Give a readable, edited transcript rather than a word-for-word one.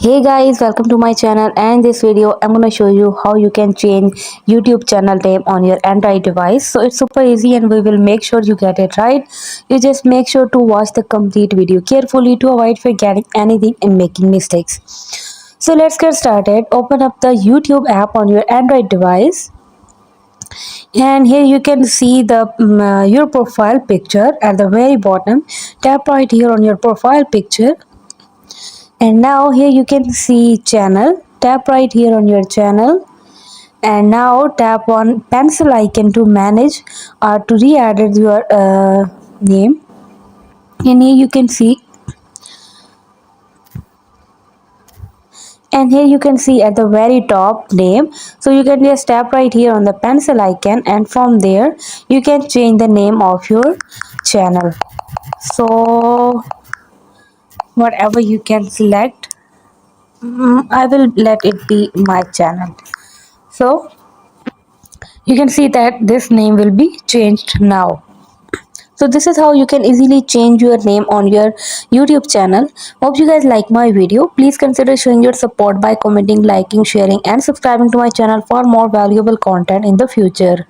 Hey guys, welcome to my channel, and this video I'm going to show you how you can change YouTube channel name on your Android device. So it's super easy and we will make sure you get it right. You just make sure to watch the complete video carefully to avoid forgetting anything and making mistakes. So let's get started. Open up the YouTube app on your Android device, and here you can see the your profile picture at the very bottom. Tap right here on your profile picture, and now here you can see channel. Tap right here on your channel, and now tap on pencil icon to manage or to re-add your name. And here you can see, and here you can see at the very top name. So you can just tap right here on the pencil icon, and from there you can change the name of your channel. So whatever you can select, I will let it be my channel. So you can see that this name will be changed now. So this is how you can easily change your name on your YouTube channel. Hope you guys like my video. Please consider showing your support by commenting, liking, sharing and subscribing to my channel for more valuable content in the future.